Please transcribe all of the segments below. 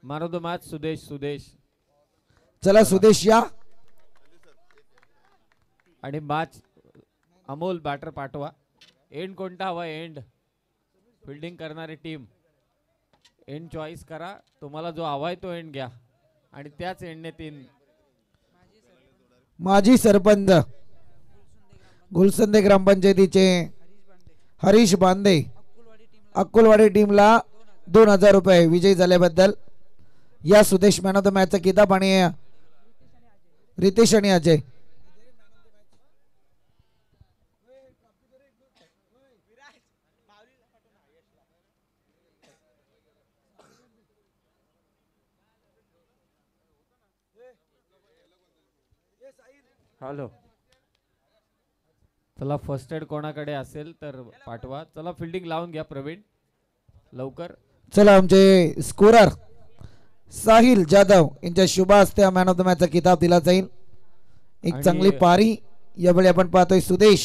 Man of the match Sudesh चला सुदेश या. आणि मॅच अमोल बॅटर पाठवा. एंड कोणता हवा? एंड फिल्डिंग करणारी टीम एंड चॉईस करा. तुम्हाला जो हवाय तो एंड घ्या आणि त्याच एंडने 3. माजी सरपंच गुलसंदे ग्रामपंचायतीचे हरीश बांदे अक्कुलवाडी टीमला 2000 रुपये विजयी झाल्याबद्दल. या सुदेश मॅन ऑफ द मॅचचा किताब आणि रितेश आणि अजय. हॅलो, चला फर्स्ट एड कोणाकडे असेल तर पाठवा. चला फिल्डिंग लावून घ्या प्रवीण लवकर. चला आमचे स्कोरर साहिल जाधव यांच्या शुभ हस्ते मॅन ऑफ द मॅचचा किताब दिला जाईल. एक चांगली पारी यावेळी आपण पाहतोय. सुदेश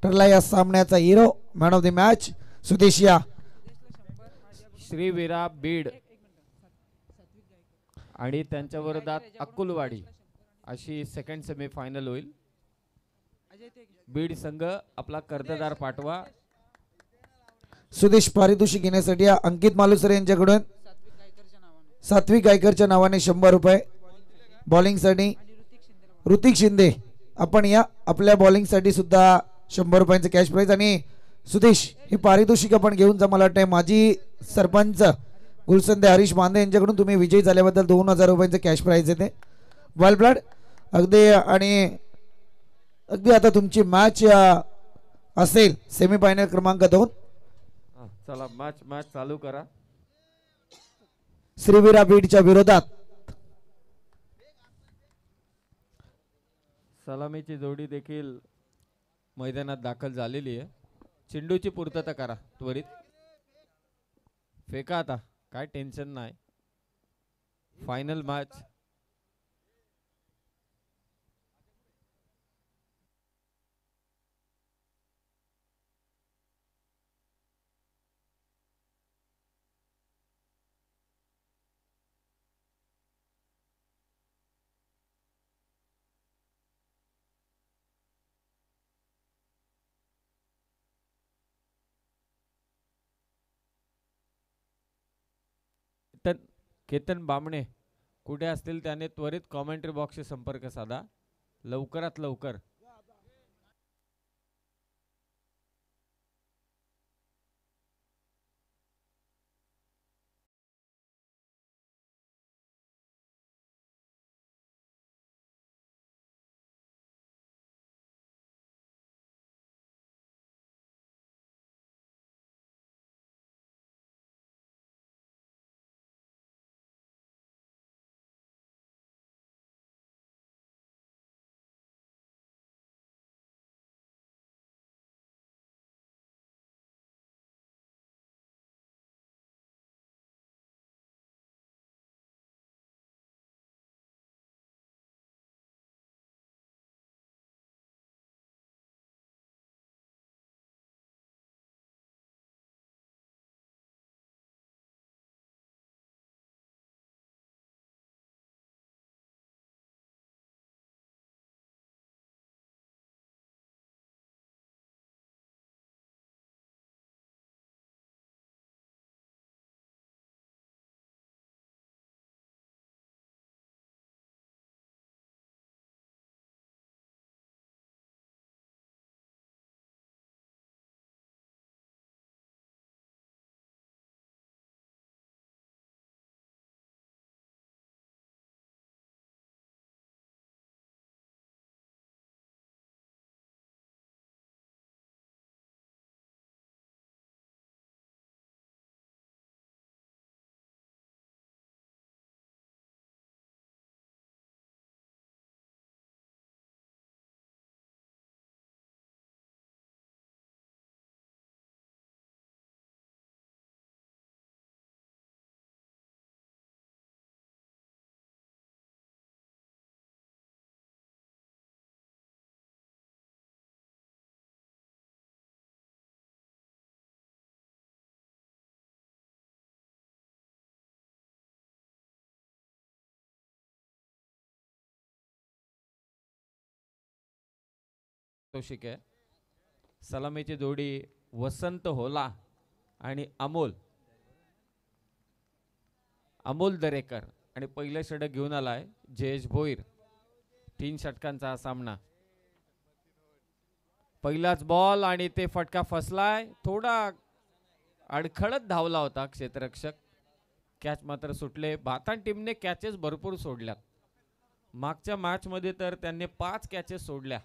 ठरला या सामन्याचा hero, man of the match Sudesh या. श्रीवीरा बीड आणि त्यांच्या विरोधात अक्कुलवाडी अशी सेकंड सेमी फायनल होईल. बीड संघ आपला कर्जदार पाठवा. सुदेश पारितोषिक घेण्यासाठी अंकित मालुसरे यांच्याकडून सात्विक गायकरच्या नावाने 100 रुपये. बॉलिंगसाठी ऋतिक शिंदे आपण या. आपल्या बॉलिंगसाठी सुद्धा 100 रुपयांचं कॅश प्राइज. आणि सुदेश हे पारितोषिक आपण घेऊन जा. मला वाटतं माजी सरपंच गुलसंदे हरीश बांदे यांच्याकडून तुम्ही विजयी झाल्याबद्दल 2000 रुपयांचं कॅश प्राइज येते. वेल ब्लड अगदी. आणि अगदी आता तुमची मॅच असेल सेमीफायनल क्रमांक 2. चला मॅच चालू करा. श्रीवीरा बीडच्या विरोधात सलामीची जोडी देखील मैदानात दाखल झालेली आहे. चेंडूची पूर्तता करा त्वरित. फेका आता, काय टेन्शन नाही. Final match. केतन बामणे कुठे असतील त्याने त्वरित कॉमेंट्री बॉक्सशी संपर्क साधा लवकरात लवकर. तोशिक आहे. सलामीची जोडी वसंत होला आणि अमोल दरेकर आणि पहिलं षटक घेऊन आलाय जयेश भोईर. 3 षटकांचा हा सामना. पहिलाच बॉल आणि ते फटका फसलाय. थोडा अडखळत धावला होता क्षेत्ररक्षक. कॅच मात्र सुटले. भातान टीमने कॅचेस भरपूर सोडल्यात. मागच्या मॅच मध्ये तर त्यांनी 5 कॅचेस सोडल्या.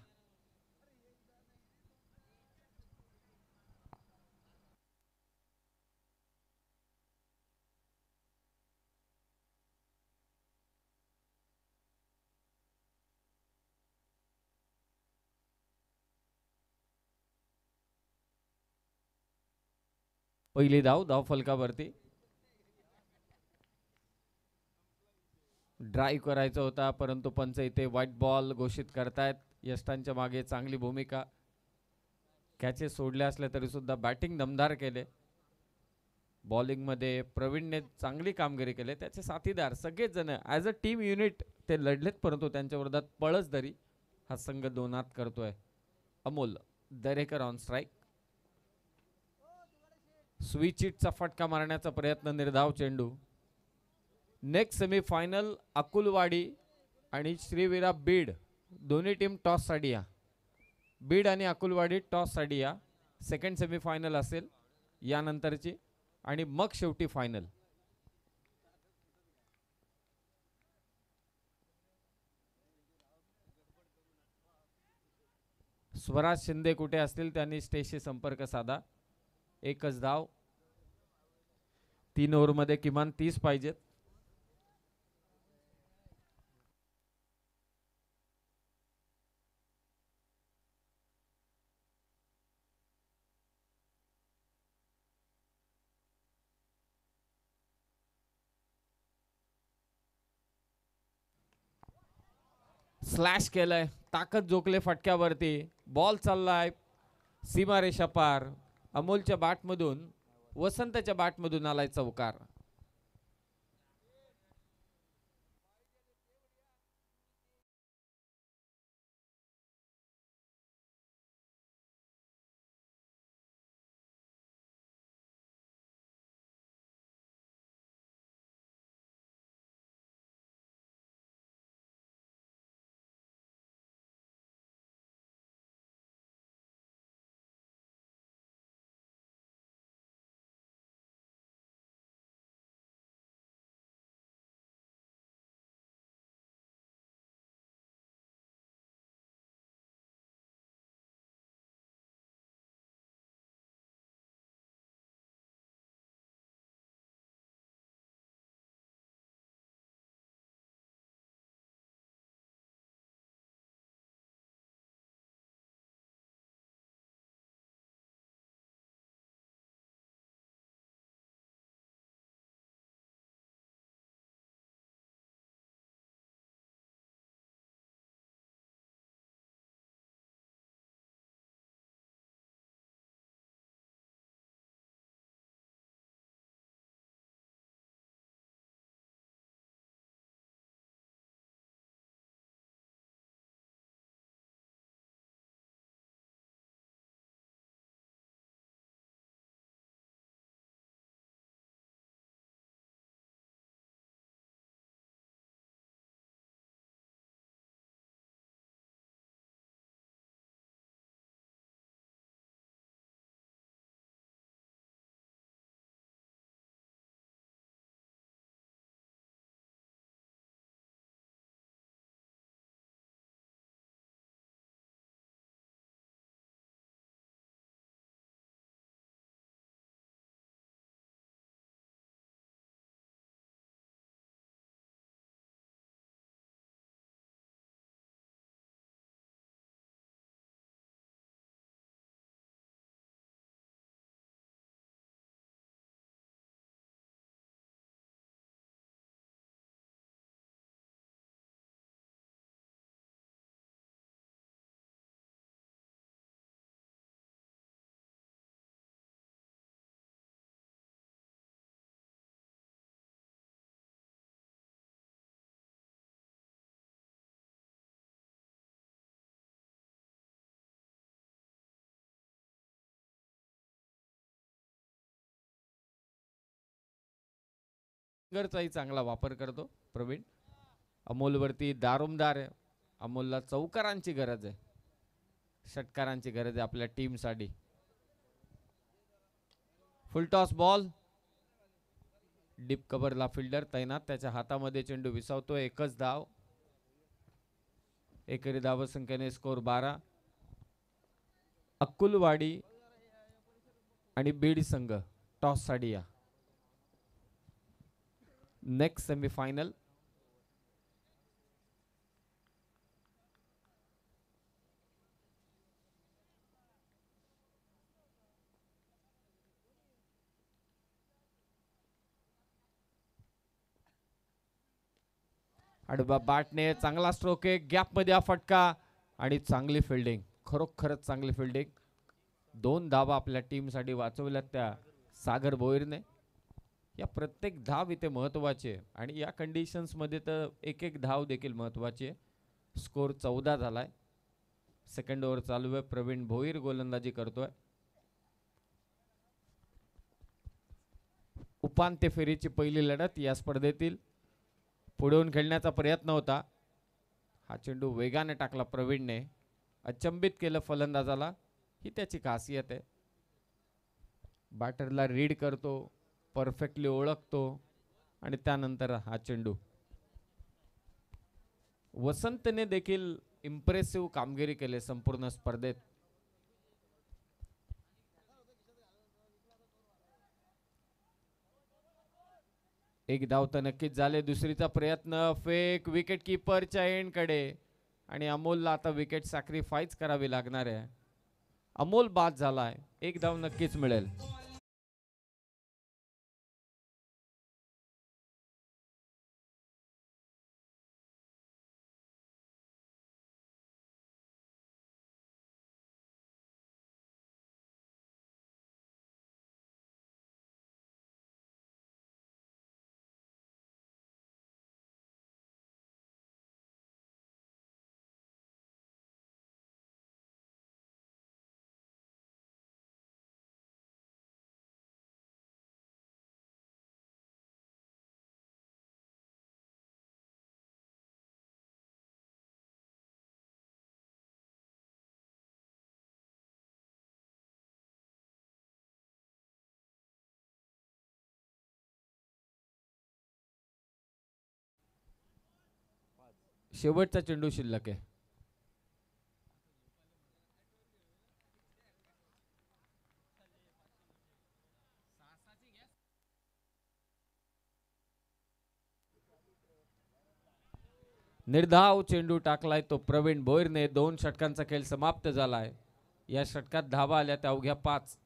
पहिली धाव फलकावरती. ड्राईव्ह करायचा होता परंतु पंच इथे व्हाईट बॉल घोषित करतायत. यष्टांच्या मागे चांगली भूमिका. कॅचेस सोडले असले तरी सुद्धा बॅटिंग दमदार केले. बॉलिंग मध्ये प्रवीणने चांगली कामगिरी केली. त्याचे साथीदार सगळेच जण ॲज अ टीम युनिट ते लढलेत परंतु त्यांच्या विरोधात पळसदरी हा संघ दोनात करतोय. Amol Darekar on strike. स्विचिटचा फटका मारण्याचा प्रयत्न. निर्धाव चेंडू. नेक्स्ट सेमीफायनल अकुलवाडी आणि श्रीवीरा बीड दोन्ही टीम टॉस साठी या. बीड आणि अकुलवाडी टॉस साठी या. सेकंड सेमीफायनल असेल यानंतरची आणि मग शेवटी फायनल. स्वराज शिंदे कुठे असतील त्यांनी स्टेजशी संपर्क साधा. एकच धाव. 3 ओव्हरमध्ये किमान 30 पाहिजेत. स्लॅश केलंय. ताकद जोखले फटक्यावरती. बॉल चाललाय सीमारेषा पार. अमोलच्या बॅटमधून वसंतच्या बॅटमधून आलाय चौकार. सिंगरचाही चांगला वापर करतो प्रवीण. अमोलवरती दारोमदार आहे. अमोलला चौकारांची गरज आहे, षटकारांची गरज आहे आपल्या टीमसाठी. Full toss ball. डीप कव्हरला फिल्डर तैनात, त्याच्या हातामध्ये चेंडू विसावतो. एकच धाव. एकेरी धावसंख्येने स्कोर 12. अक्कुलवाडी आणि बीड संघ टॉस साठी या. Next semifinal. आडवा बॅटने चांगला स्ट्रोक आहे. गॅप मध्ये हा फटका आणि चांगली फिल्डिंग, खरोखरच चांगली फिल्डिंग. 2 धावा आपल्या टीमसाठी वाचवल्यात त्या सागर भोईरने. या प्रत्येक धाव इथे महत्वाची आहे आणि या कंडिशन्स मध्ये तर एक एक धाव देखील महत्वाची आहे. स्कोर 14 झालाय. सेकंड ओव्हर चालू आहे. प्रवीण भोईर गोलंदाजी करतोय. उपांत्य फेरीची पहिली लढत या स्पर्धेतील. पुढून खेळण्याचा प्रयत्न होता. हा चेंडू वेगाने टाकला प्रवीणने. अचंबित केलं फलंदाजाला. ही त्याची खासियत आहे. बॅटरला रीड करतो, परफेक्टली ओळखतो आणि त्यानंतर हा चेंडू. वसंतने देखील इम्प्रेसिव्ह कामगिरी केली संपूर्ण स्पर्धेत. एक धाव तर नक्कीच झाले. दुसरीचा प्रयत्न, फेक विकेट कीपरच्या एंड कडे आणि अमोलला आता विकेट सॅक्रिफाईस करावी लागणार आहे. अमोल बाद झालाय. एक धाव नक्कीच मिळेल. शेवटचा चेंडू शिल्लक आहे. निर्धाव चेंडू टाकलाय तो प्रवीण भोईरने. 2 षटकांचा खेळ समाप्त झालाय. या षटकात धावा आल्या त्या अवघ्या 5.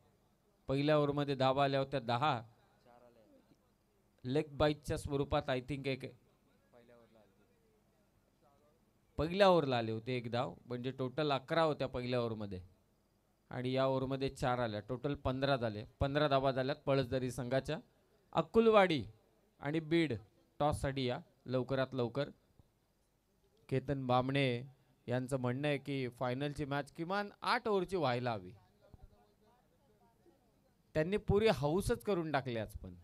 पहिल्या ओव्हरमध्ये धावा आल्या होत्या 10. लेग बाईटच्या स्वरूपात आय थिंक एक पहिल्या ओव्हरला आले होते एक धाव, म्हणजे टोटल 11 होत्या पहिल्या ओव्हरमध्ये आणि या ओव्हरमध्ये 4 आल्या. टोटल 15 झाले. 15 धावा झाल्यात पळसदरी संघाच्या. अक्कुलवाडी आणि बीड टॉससाठी या लवकरात लवकर. केतन बामणे यांचं म्हणणं आहे की फायनलची मॅच किमान 8 ओव्हरची व्हायला हवी. त्यांनी पुरी हाऊसच करून टाकली आज. पण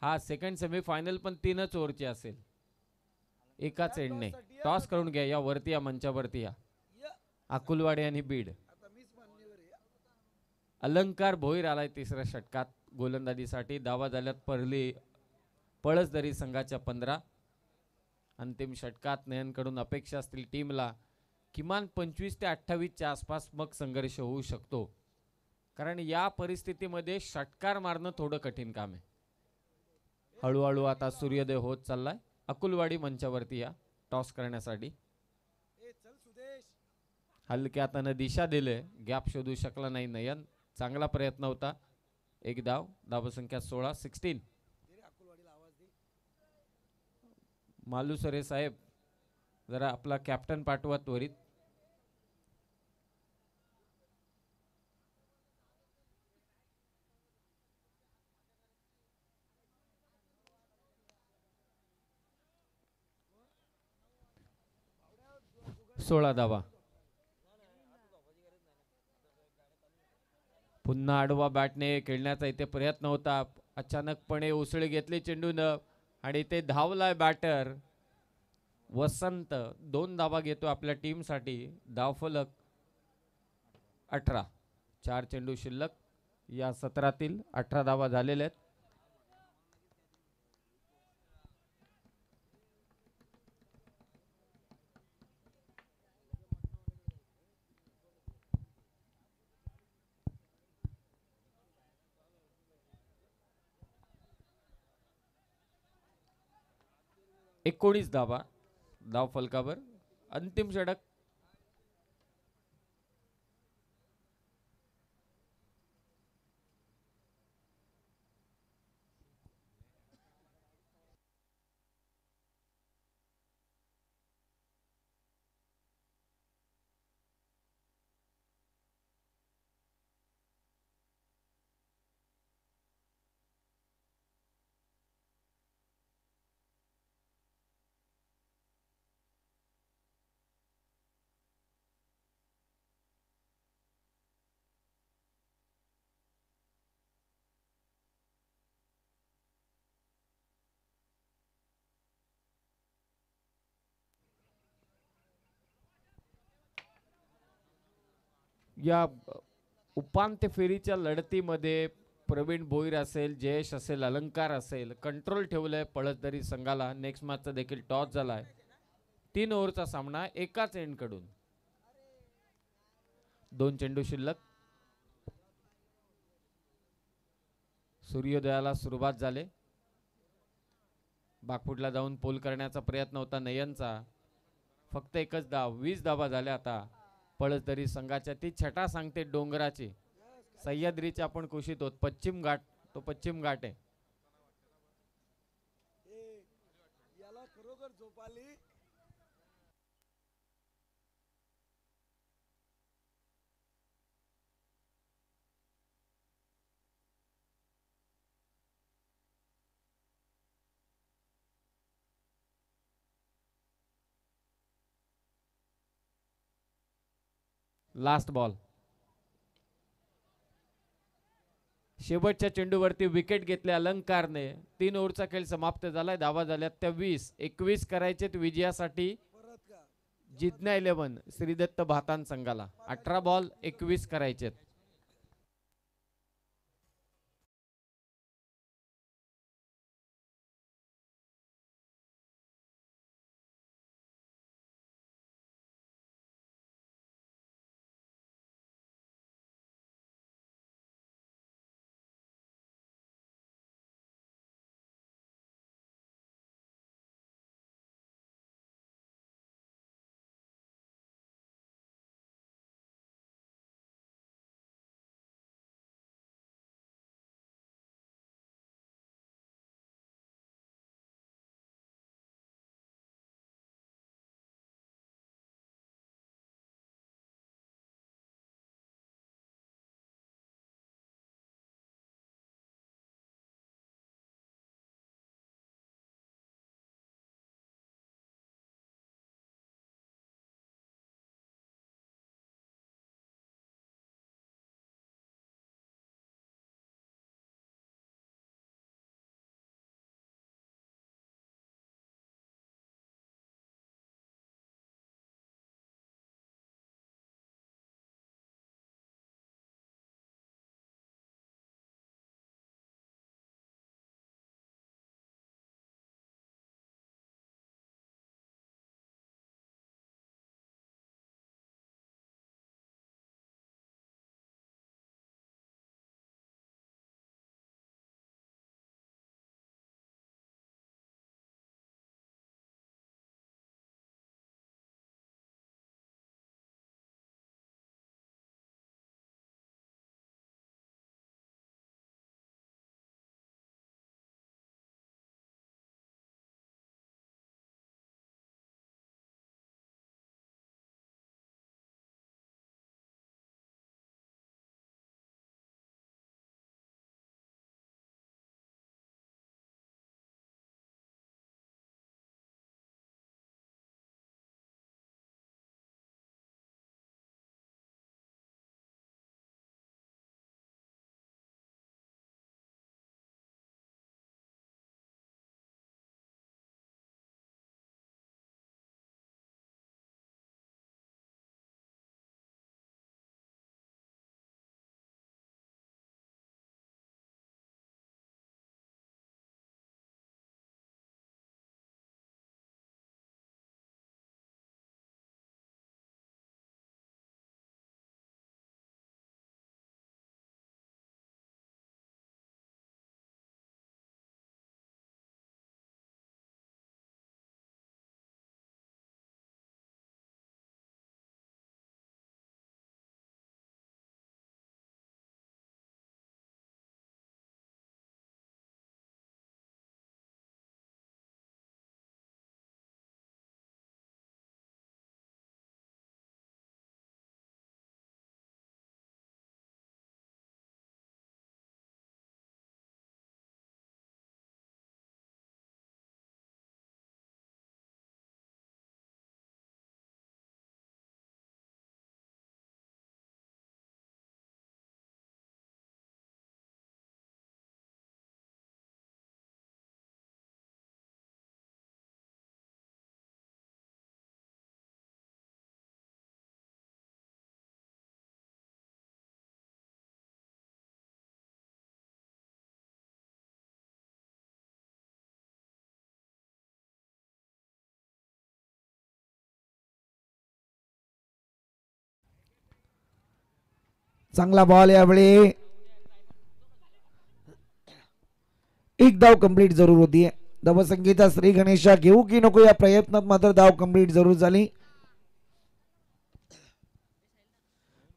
हा सेकंड सेमीफायनल पण 3च ओव्हरची असेल. एकाच एंडने टॉस करून घ्या. या वरती या मंचावरती या. अकुलवाडी आणि बीड. अलंकार भोईर आलाय तिसऱ्या षटकात गोलंदाजीसाठी. धावा झाल्यात पळसदरी संघाच्या 15. अंतिम षटकात नयनकडून अपेक्षा असतील टीमला किमान 25 ते 28 च्या आसपास मग संघर्ष होऊ शकतो, कारण या परिस्थितीमध्ये षटकार मारणं थोडं कठीण काम आहे. हळूहळू आता सूर्योदय होत चाललाय. अकुलवाडी मंचावरती या टॉस करण्यासाठी. हलक्या हाताने दिशा दिले. गॅप शोधू शकला नाही नयन. चांगला प्रयत्न होता. एक धाव. धावसंख्या 16. मालुसरे साहेब जरा आपला कॅप्टन पाठवा त्वरित. 16 धावा. पुन्हा आडवा बॅटने खेळण्याचा इथे प्रयत्न होता. अचानकपणे उसळी घेतली चेंडूनं आणि इथे धावलाय बॅटर वसंत. 2 धावा घेतो आपल्या टीमसाठी. धावफलक 18. 4 चेंडू शिल्लक. या सत्रातील 18 धावा झालेल्या आहेत. एकोणीस धावा धाव फलकावर. अंतिम षटक. या उपांत्य फेरीच्या लढतीमध्ये प्रवीण भोईर असेल, जयेश असेल, अलंकार असेल, कंट्रोल ठेवलंय पळसदरी संघाला. नेक्स्ट मॅचचा देखील टॉस झालाय. 3 ओव्हरचा सामना एकाच एंड कडून. 2 चेंडू शिल्लक. सूर्योदयाला सुरुवात झाली. बागफुटला जाऊन पोल करण्याचा प्रयत्न होता नयनचा. फक्त एकच धाव. 20 धावा झाल्या आता पळसदरी संघाच्या. ती छटा सांगते डोंगराची. सह्याद्रीचे आपण कुशीत होत. पश्चिम घाट तो पश्चिम घाट आहे. Last ball. शेवटच्या चेंडूवरती विकेट घेतले अलंकारने. 3 ओव्हरचा खेळ समाप्त झालाय. धावा झाल्या 23. 21 करायचे विजयासाठी जितना 11 श्रीदत्त भातान संघाला. 18 बॉल 21 करायचे. चांगला बॉल यावेळी, एक धाव कंप्लीट जरूर होती. धावसंख्येचा श्री गणेशा घेऊ की नको या प्रयत्नात मात्र धाव कंप्लीट जरूर झाली.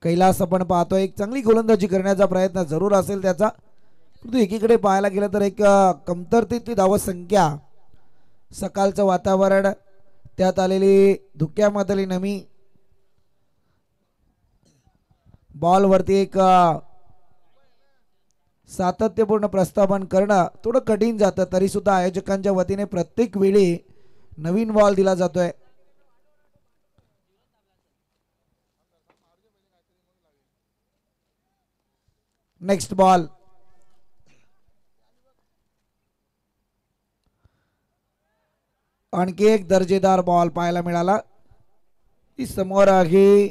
कैलास आपण पाहतोय एक चांगली गोलंदाजी करण्याचा प्रयत्न जरूर असेल त्याचा, परंतु एकीकडे पाहायला गेलं तर एक कमतरतेतली धावसंख्या, सकाळचं वातावरण, त्यात आलेली धुक्यामधली नमी, बॉलवरती एक सातत्यपूर्ण प्रस्थापन करणं थोडं कठीण जातं. तरी सुद्धा आयोजकांच्या वतीने प्रत्येक वेळी नवीन बॉल दिला जातोय. नेक्स्ट बॉल, आणखी एक दर्जेदार बॉल पाहायला मिळाला. समोर आहे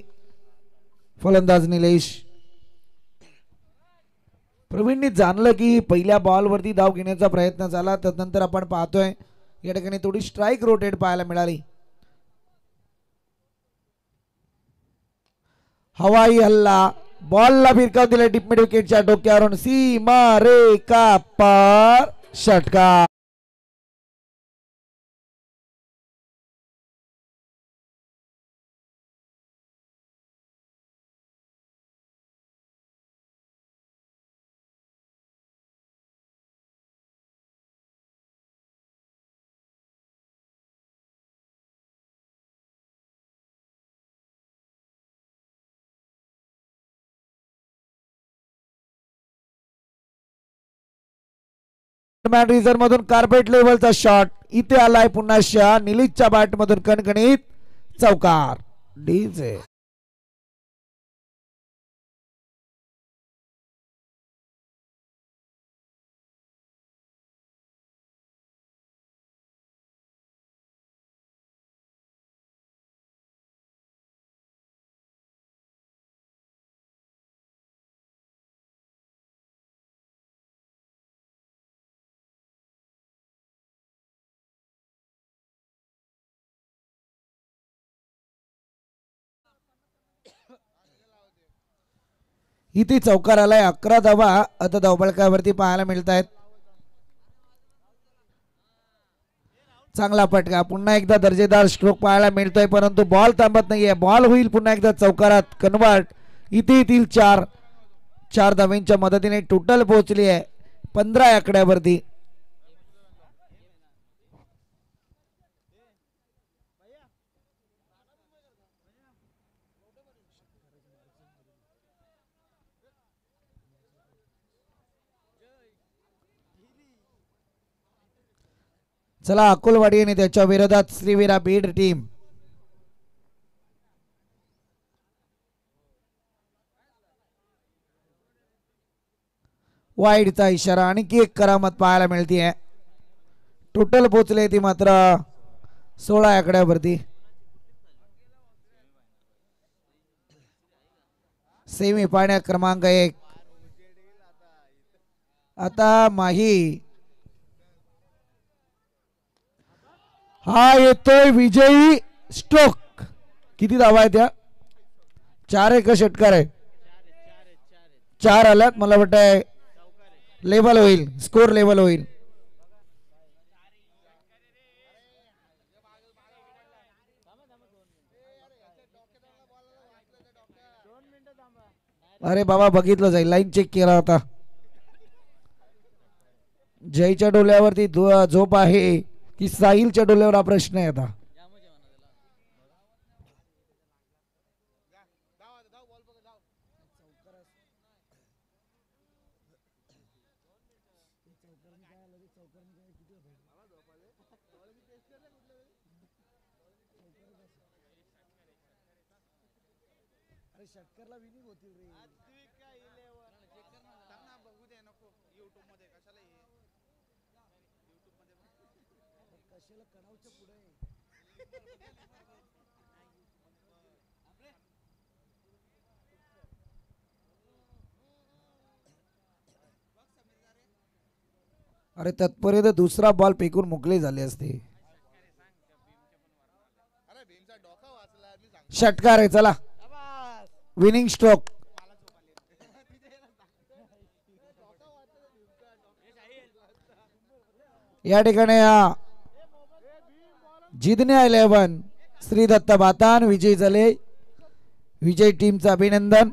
फलंदाज निलेश. प्रवीणने जाणलं की पहिल्या बॉलवरती धाव घेण्याचा प्रयत्न झाला, त्यानंतर आपण पाहतोय या ठिकाणी थोडी स्ट्राईक रोटेट पाहायला मिळाली. हवाई हल्ला, बॉलला भिरकाव दिला डीप मिड विकेटच्या डोक्यावरून, सीमा रेखा पार, षटकार. रिझर्व मधून कार्पेट लेवलचा शॉट इथे आलाय पुन्हा निलीशच्या बॅट मधून कणकणीत चौकार. डीजे इथे चौकार आलाय. 11 धावा आता धावफलकावरती पाहायला मिळत आहेत. चांगला फटका, पुन्हा एकदा दर्जेदार स्ट्रोक पाहायला मिळतोय, परंतु बॉल थांबत नाहीये. बॉल होईल पुन्हा एकदा चौकारात कन्वर्ट. इथे येतील 4 धावांच्या मदतीने टोटल पोहोचली आहे 15 आकड्यावरती. चला अकोलवाडी आणि त्याच्या विरोधात श्रीवीरा बीड टीम. वाईडचा इशारा, आणखी एक करामत पाहायला मिळते. टोटल पोचले ती मात्र 16 आकड्यावरती. सेमी पाहण्या क्रमांक 1 आता माही. हा येतोय विजयी स्ट्रोक. किती धावा आहेत त्या? 4 एक षटकार आहे. 4 आल्यात. मला वाटतंय लेवल होईल, स्कोर लेवल होईल. अरे बाबा बघितलं जाईल, लाईन चेक केला होता. जयच्या डोल्यावरती झोप आहे की साहिलच्या डोल्यावर हा प्रश्न आहे आता. अरे तत्पर्यंत दुसरा बॉल फेकून मोकळे झाले असते. षटकार आहे. चला विनिंग स्ट्रोक. या ठिकाणी जिदने 11 श्री दत्त बातान विजयी झाले. विजय टीमचं अभिनंदन.